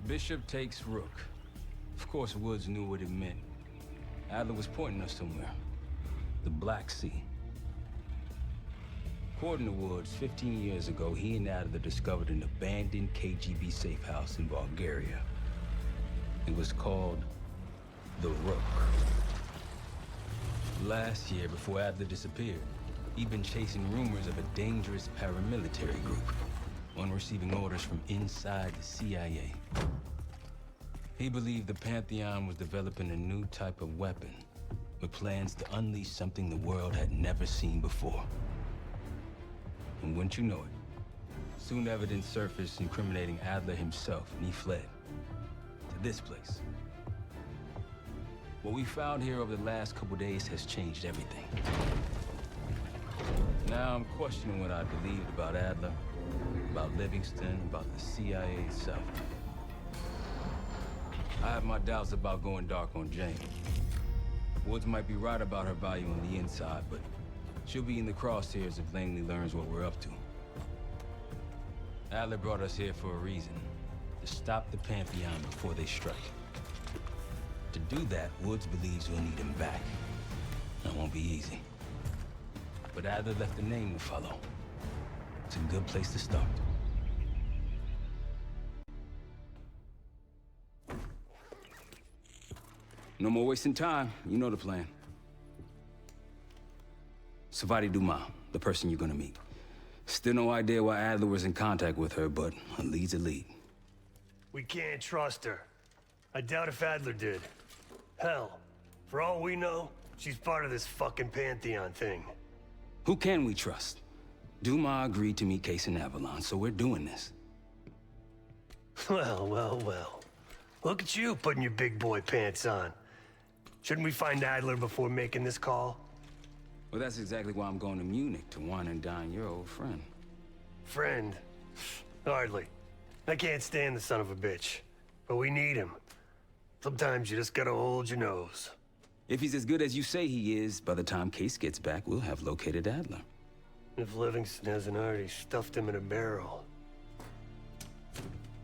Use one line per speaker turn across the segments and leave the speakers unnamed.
Bishop takes rook. Of course, Woods knew what it meant. Adler was pointing us somewhere. The Black Sea. According to Woods, 15 years ago, he and Adler discovered an abandoned KGB safe house in Bulgaria. It was called the Rook. Last year, before Adler disappeared, he'd been chasing rumors of a dangerous paramilitary group, one receiving orders from inside the CIA. He believed the Pantheon was developing a new type of weapon, with plans to unleash something the world had never seen before. And wouldn't you know it, soon evidence surfaced incriminating Adler himself, and he fled to this place. What we found here over the last couple days has changed everything. Now I'm questioning what I believed about Adler, about Livingston, about the CIA itself. I have my doubts about going dark on Jane. Woods might be right about her value on the inside, but she'll be in the crosshairs if Langley learns what we're up to. Adler brought us here for a reason, to stop the Pantheon before they strike. To do that, Woods believes we'll need him back. That won't be easy. But Adler left a name to follow. It's a good place to start. No more wasting time. You know the plan. Savati Dumas, the person you're gonna meet. Still no idea why Adler was in contact with her, but a lead's a lead.
We can't trust her. I doubt if Adler did. Hell, for all we know, she's part of this fucking Pantheon thing.
Who can we trust? Dumas agreed to meet Case in Avalon, so we're doing this.
Well, well, well. Look at you putting your big boy pants on. Shouldn't we find Adler before making this call?
Well, that's exactly why I'm going to Munich, to wine and dine your old friend.
Friend? Hardly. I can't stand the son of a bitch. But we need him. Sometimes you just gotta hold your nose.
If he's as good as you say he is, by the time Case gets back, we'll have located Adler.
If Livingston hasn't already stuffed him in a barrel.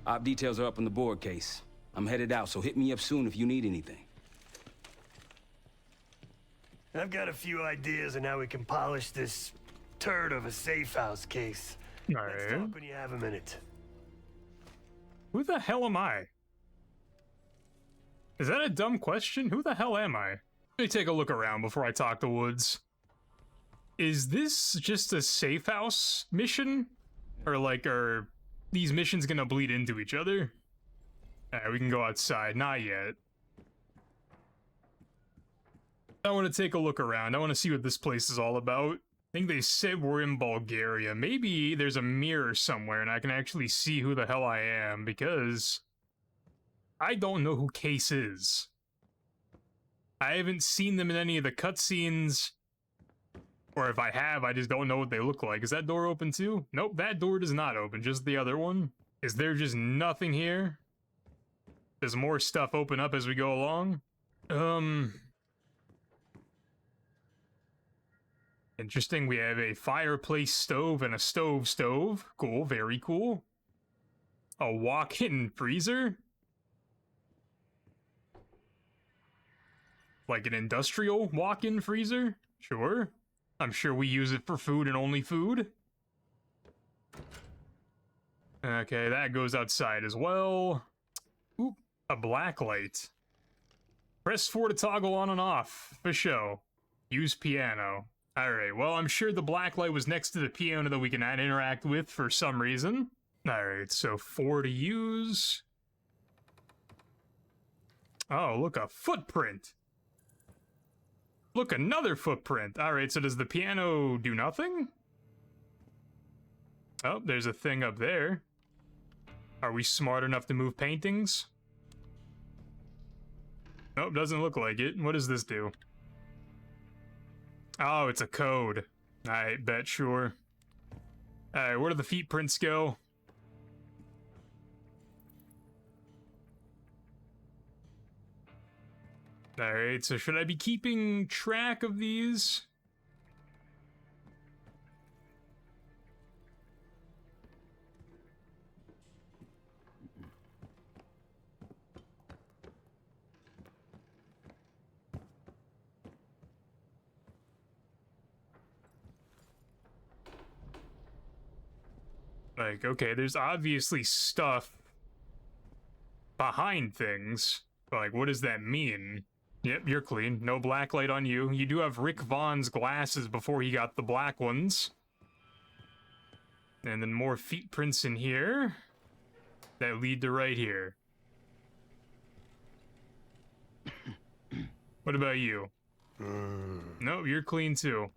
Op details are up on the board, Case. I'm headed out, so hit me up soon if you need anything.
I've got a few ideas on how we can polish this turd of a safe house case.
All
Let's
right.
talk when you have a minute.
Who the hell am I? Is that a dumb question? Who the hell am I? Let me take a look around before I talk to Woods. Is this just a safe house mission? Or like, are these missions gonna bleed into each other? Alright, we can go outside. Not yet. I want to take a look around. I want to see what this place is all about. I think they said we're in Bulgaria. Maybe there's a mirror somewhere and I can actually see who the hell I am, because I don't know who Case is. I haven't seen them in any of the cutscenes. Or if I have, I just don't know what they look like. Is that door open too? Nope, that door does not open, just the other one. Is there just nothing here? Does more stuff open up as we go along? Interesting, we have a fireplace stove and a stove. Cool, very cool. A walk-in freezer? Like an industrial walk-in freezer? Sure. I'm sure we use it for food and only food. Okay, that goes outside as well. Oop, a black light. Press 4 to toggle on and off, for show. Use piano. Alright, well, I'm sure the black light was next to the piano that we can interact with for some reason. Alright, so 4 to use. Oh, look, a footprint. Look, another footprint. Alright, so does the piano do nothing? Oh, there's a thing up there. Are we smart enough to move paintings? Nope, doesn't look like it. What does this do? Oh, it's a code. I bet, sure. Alright, where do the feet prints go? Alright, so should I be keeping track of these? Like, okay, there's obviously stuff behind things. Like, what does that mean? Yep, you're clean. No black light on you. You do have Rick Vaughn's glasses before he got the black ones. And then more feet prints in here that lead to right here. What about you? No, you're clean too.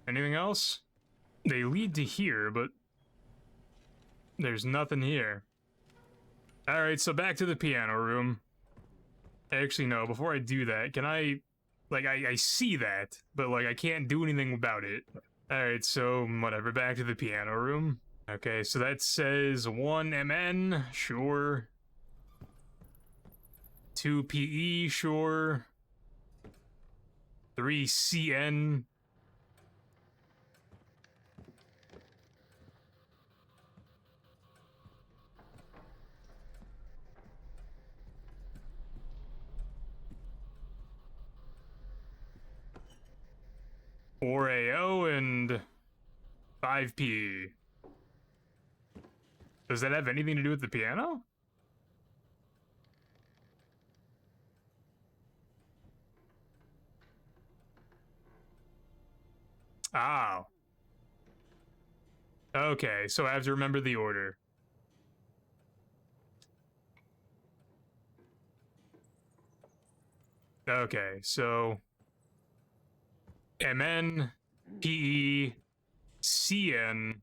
Anything else? They lead to here, but there's nothing here. Alright, so back to the piano room. Actually, no, before I do that, can I... Like, I see that, but, like, I can't do anything about it. Alright, so, whatever, back to the piano room. Okay, so that says 1 MN, sure. 2 PE, sure. 3 CN. Four AO and 5 PE. Does that have anything to do with the piano? Oh. Okay, so I have to remember the order. Okay, so MN, PE, CN,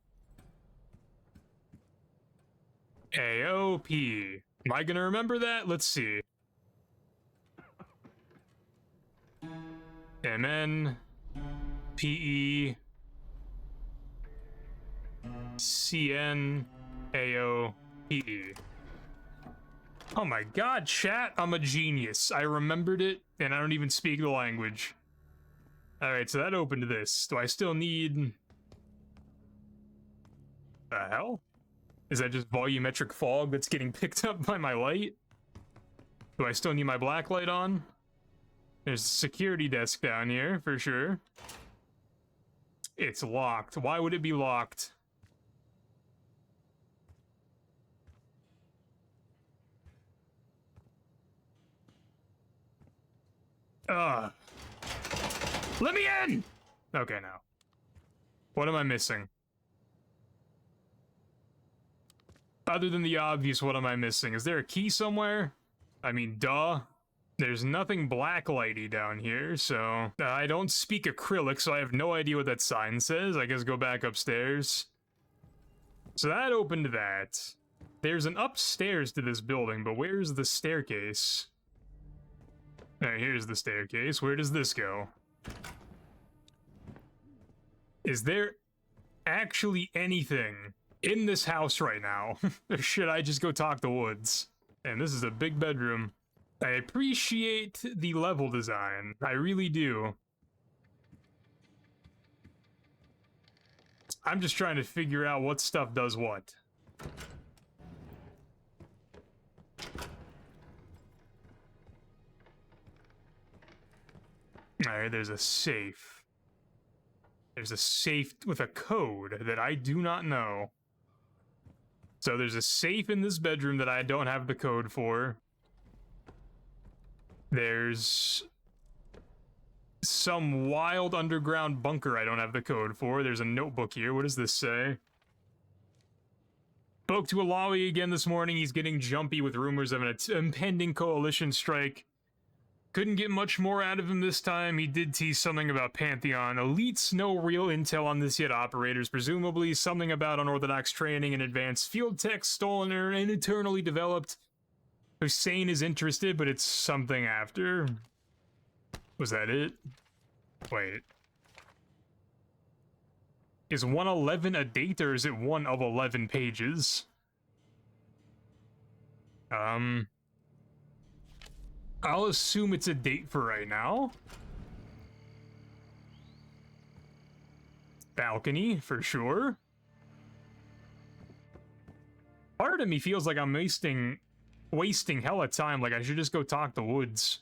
AOP. Am I gonna remember that? Let's see. MN, PE, CN, AO, PE. Oh my god, chat, I'm a genius. I remembered it, and I don't even speak the language. Alright, so that opened this. Do I still need... The hell? Is that just volumetric fog that's getting picked up by my light? Do I still need my black light on? There's a security desk down here, for sure. It's locked. Why would it be locked? Ugh. Let me in! Okay, now. What am I missing? Other than the obvious, what am I missing? Is there a key somewhere? I mean, duh. There's nothing blacklighty down here, so... I don't speak acrylic, so I have no idea what that sign says. I guess go back upstairs. So that opened that. There's an upstairs to this building, but where's the staircase? Alright, here's the staircase. Where does this go? Is there actually anything in this house right now? Or should I just go talk to Woods? And this is a big bedroom. I appreciate the level design. I really do. I'm just trying to figure out what stuff does what. Alright, there's a safe. There's a safe with a code that I do not know. So there's a safe in this bedroom that I don't have the code for. There's some wild underground bunker I don't have the code for. There's a notebook here. What does this say? Spoke to Alawi again this morning. He's getting jumpy with rumors of an impending coalition strike. Couldn't get much more out of him this time. He did tease something about Pantheon. Elites, no real intel on this yet. Operators, presumably something about unorthodox training and advanced field tech stolen and internally developed. Hussein is interested, but it's something after. Was that it? Wait. Is 111 a date, or is it one of 11 pages? I'll assume it's a date for right now. Balcony, for sure. Part of me feels like I'm wasting hella time, like I should just go talk to Woods.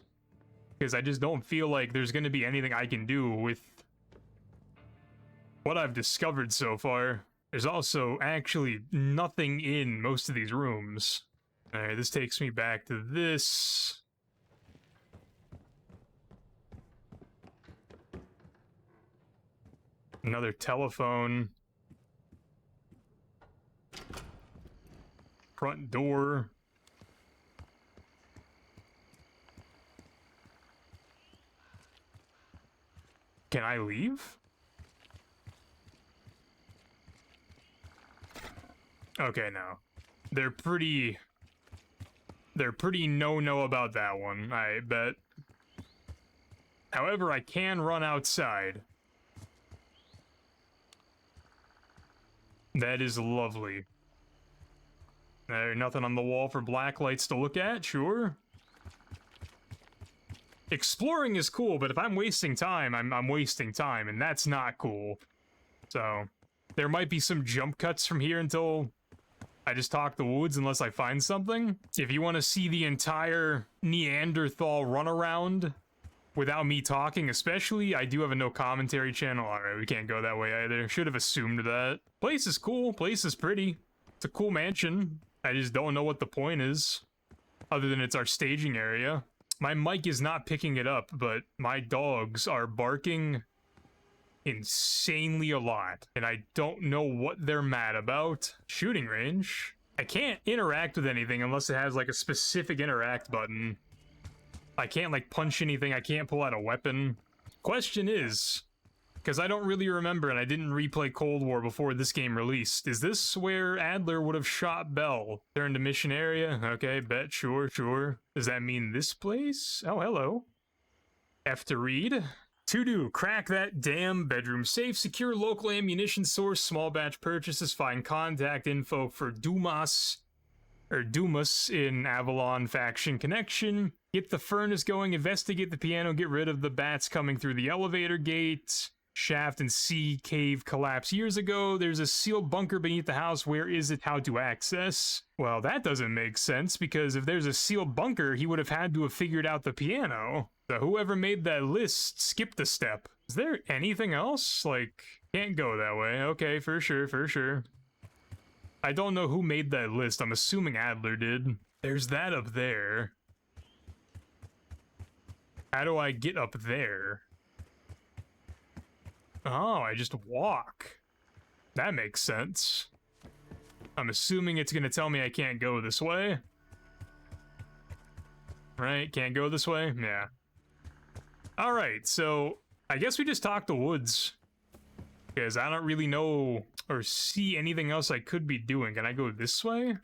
Because I just don't feel like there's gonna be anything I can do with what I've discovered so far. There's also actually nothing in most of these rooms. Alright, this takes me back to this. Another telephone. Front door. Can I leave? Okay, no. They're pretty no-no about that one, I bet. However, I can run outside. That is lovely. There's nothing on the wall for black lights to look at, sure. Exploring is cool, but if I'm wasting time, I'm wasting time, and that's not cool. So, there might be some jump cuts from here until I just talk the woods unless I find something. If you want to see the entire Neanderthal runaround without me talking especially, I do have a no commentary channel. Alright, we can't go that way either. Should have assumed that. Place is cool. Place is pretty. It's a cool mansion. I just don't know what the point is, other than it's our staging area. My mic is not picking it up, but my dogs are barking insanely a lot, and I don't know what they're mad about. Shooting range. I can't interact with anything unless it has like a specific interact button. I can't like punch anything, I can't pull out a weapon. Question is, because I don't really remember and I didn't replay Cold War before this game released, is this where Adler would have shot Bell? Turn to mission area? Okay, bet, sure. Does that mean this place? Oh, hello. F to read. To do, crack that damn bedroom safe, secure local ammunition source, small batch purchases, find contact info for Dumas in Avalon faction connection, get the furnace going, investigate the piano, get rid of the bats coming through the elevator gate, shaft and sea cave collapse years ago, there's a sealed bunker beneath the house, where is it, how to access? Well, that doesn't make sense, because if there's a sealed bunker, he would have had to have figured out the piano. So whoever made that list skipped a step. Is there anything else? Like, can't go that way. Okay, for sure. I don't know who made that list. I'm assuming Adler did. There's that up there. How do I get up there? Oh, I just walk. That makes sense. I'm assuming it's gonna tell me I can't go this way. Right? Can't go this way? Yeah. Alright, so I guess we just talk to Woods. Because I don't really know or see anything else I could be doing. Can I go this way?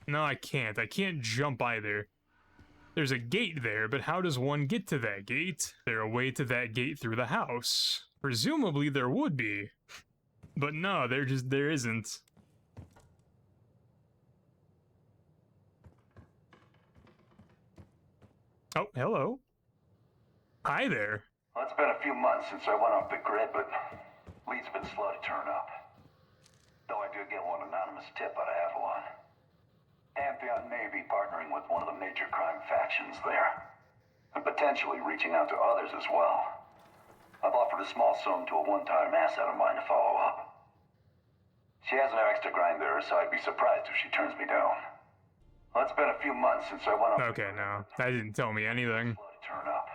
No, I can't. I can't jump either. There's a gate there, but how does one get to that gate? Is there a way to that gate through the house? Presumably there would be. But no, there isn't. Oh, hello. Hi there.
Well, it's been a few months since I went off the grid, but leads been slow to turn up. Though I do get one anonymous tip out of Avalon. Pantheon may be partnering with one of the major crime factions there, and potentially reaching out to others as well. I've offered a small sum to a one-time asset of mine to follow up. She has no extra grind there, so I'd be surprised if she turns me down. Well, it's been a few months since I went off.
Okay, no, that didn't tell me anything.
Slow to turn up.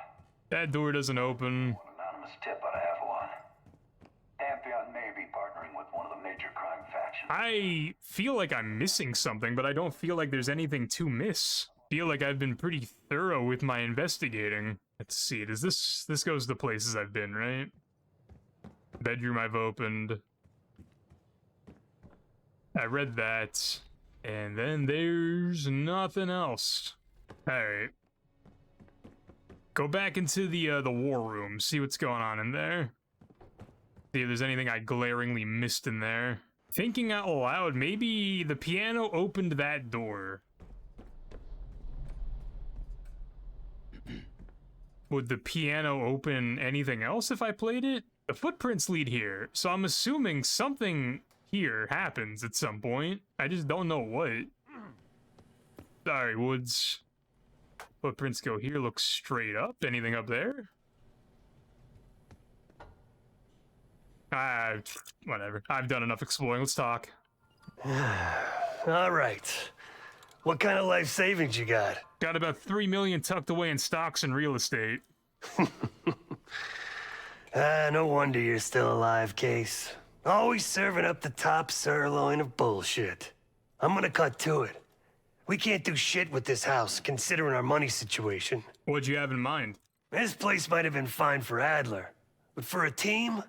That door doesn't open.
One anonymous tip out of Avalon. Pantheon may be partnering with one of the major crime factions.
I feel like I'm missing something, but I don't feel like there's anything to miss. I feel like I've been pretty thorough with my investigating. Let's see, does this goes to places I've been, right? Bedroom I've opened. I read that. And then there's nothing else. Alright. Go back into the war room, see what's going on in there. See if there's anything I glaringly missed in there. Thinking out loud, maybe the piano opened that door. Would the piano open anything else if I played it? The footprints lead here, so I'm assuming something here happens at some point. I just don't know what. Sorry, Woods. Footprints go here, look straight up. Anything up there? Whatever. I've done enough exploring. Let's talk.
All right. What kind of life savings you got?
Got about 3 million tucked away in stocks and real estate.
No wonder you're still alive, Case. Always serving up the top sirloin of bullshit. I'm gonna cut to it. We can't do shit with this house, considering our money situation.
What'd you have in mind?
This place might have been fine for Adler, but for a team,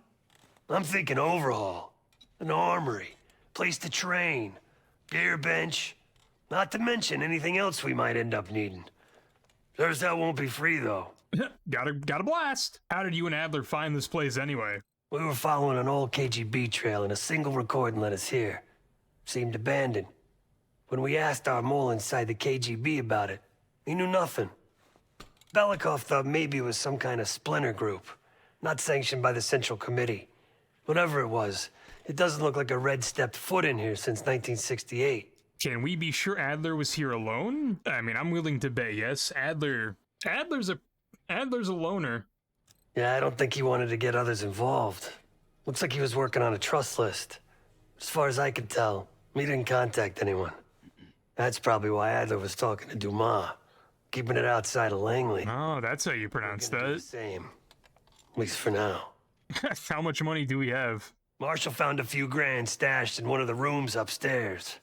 I'm thinking overhaul. An armory, place to train, gear bench, not to mention anything else we might end up needing. There's that won't be free, though.
Got a blast. How did you and Adler find this place anyway?
We were following an old KGB trail and a single recording led us here. Seemed abandoned. When we asked our mole inside the KGB about it, he knew nothing. Belikov thought maybe it was some kind of splinter group, not sanctioned by the Central Committee. Whatever it was, it doesn't look like a red stepped foot in here since 1968.
Can we be sure Adler was here alone? I mean, I'm willing to bet yes. Adler's a loner.
Yeah, I don't think he wanted to get others involved. Looks like he was working on a trust list. As far as I can tell, he didn't contact anyone. That's probably why Adler was talking to Dumas, keeping it outside of Langley.
Oh, that's how you pronounce
We're gonna do
that.
the same. At least for now.
How much money do we have?
Marshall found a few grand stashed in one of the rooms upstairs.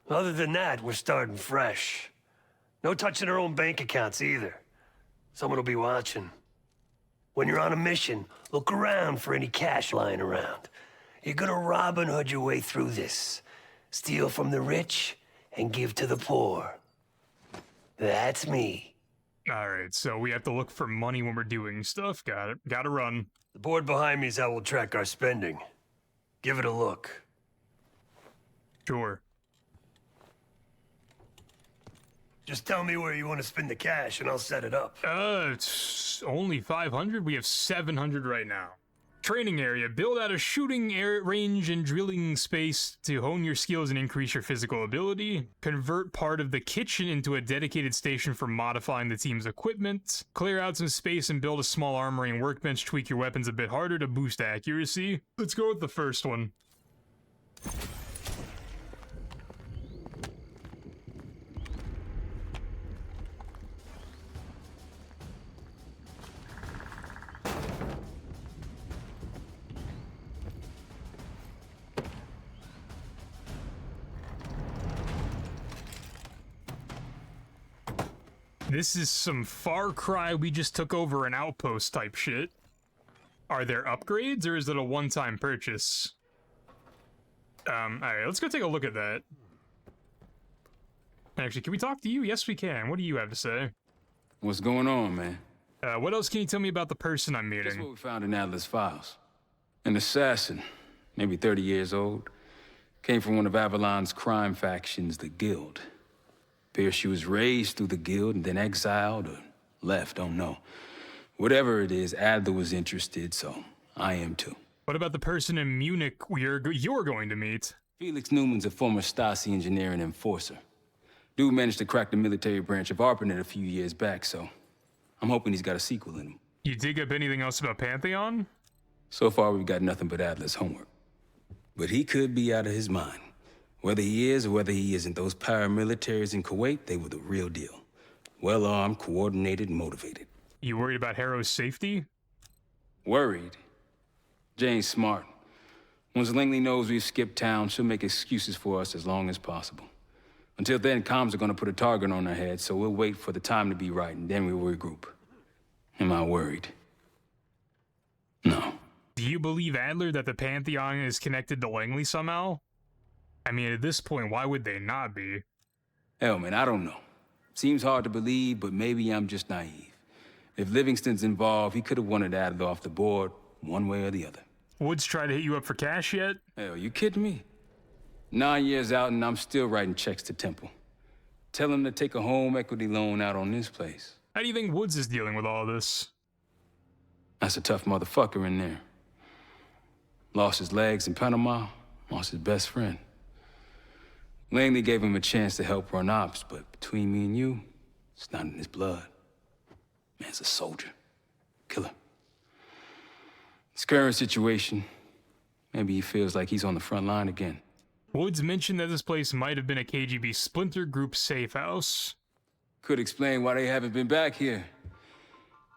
Other than that, we're starting fresh. No touching our own bank accounts either. Someone will be watching. When you're on a mission, look around for any cash lying around. You're gonna Robin Hood your way through this. Steal from the rich and give to the poor. That's me.
Alright, so we have to look for money when we're doing stuff. Got it. Gotta run.
The board behind me is how we'll track our spending. Give it a look.
Sure.
Just tell me where you want to spend the cash and I'll set it up.
It's only 500. We have 700 right now. Training area. Build out a shooting range and drilling space to hone your skills and increase your physical ability. Convert part of the kitchen into a dedicated station for modifying the team's equipment. Clear out some space and build a small armory and workbench. Tweak your weapons a bit harder to boost accuracy. Let's go with the first one. This is some Far Cry we just took over an outpost type shit. Are there upgrades or is it a one-time purchase? Alright, let's go take a look at that. Actually, can we talk to you? Yes, we can. What do you have to say?
What's going on, man?
What else can you tell me about the person I'm
Guess
meeting?
what we found in Adler's files? An assassin, maybe 30 years old. Came from one of Avalon's crime factions, the Guild. Appears she was raised through the Guild and then exiled or left, don't know. Whatever it is, Adler was interested, so I am too.
What about the person in Munich you're going to meet?
Felix Newman's a former Stasi engineer and enforcer. Dude managed to crack the military branch of ARPANET a few years back, so I'm hoping he's got a sequel in him.
You dig up anything else about Pantheon?
So far, we've got nothing but Adler's homework. But he could be out of his mind. Whether he is or whether he isn't, those paramilitaries in Kuwait, they were the real deal. Well-armed, coordinated, motivated.
You worried about Harrow's safety?
Worried? Jane's smart. Once Langley knows we've skipped town, she'll make excuses for us as long as possible. Until then, comms are gonna put a target on our head, so we'll wait for the time to be right, and then we'll regroup. Am I worried? No.
Do you believe, Adler, that the Pantheon is connected to Langley somehow? I mean, at this point, why would they not be?
Hell, man, I don't know. Seems hard to believe, but maybe I'm just naive. If Livingston's involved, he could have wanted Adler off the board, one way or the other.
Woods tried to hit you up for cash yet?
Hell, you kidding me? 9 years out and I'm still writing checks to Temple. Tell him to take a home equity loan out on this place.
How do you think Woods is dealing with all this?
That's a tough motherfucker in there. Lost his legs in Panama, lost his best friend. Langley gave him a chance to help run ops, but between me and you, it's not in his blood. Man's a soldier. Killer. His current situation, Maybe he feels like he's on the front line again.
Woods mentioned that this place might have been a KGB splinter group safe house.
Could explain why they haven't been back here.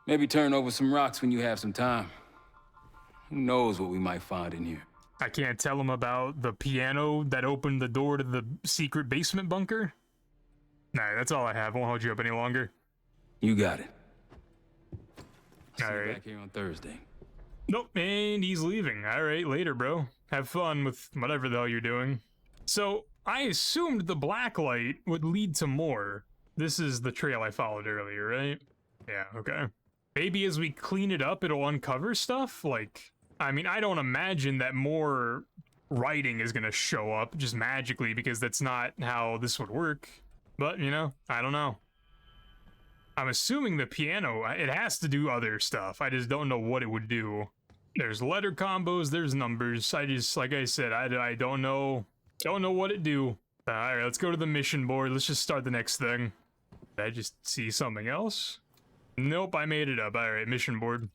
Maybe turn over some rocks when you have some time. Who knows what we might find in here.
I can't tell him about the piano that opened the door to the secret basement bunker. Nah, that's all I have. Won't hold you up any longer.
You got it. See
All
you
right.
back here on Thursday.
Nope, and he's leaving. All right, later, bro. Have fun with whatever the hell you're doing. So, I assumed the black light would lead to more. This is the trail I followed earlier, right? Yeah, okay. Maybe as we clean it up, it'll uncover stuff? Like, I mean, I don't imagine that more writing is gonna show up just magically, because that's not how this would work. But, you know, I don't know. I'm assuming the piano, it has to do other stuff. I just don't know what it would do. There's letter combos, there's numbers. I just, like I said, I don't know what it do. Alright, let's go to the mission board. Let's just start the next thing. Did I just see something else? Nope, I made it up. Alright, mission board.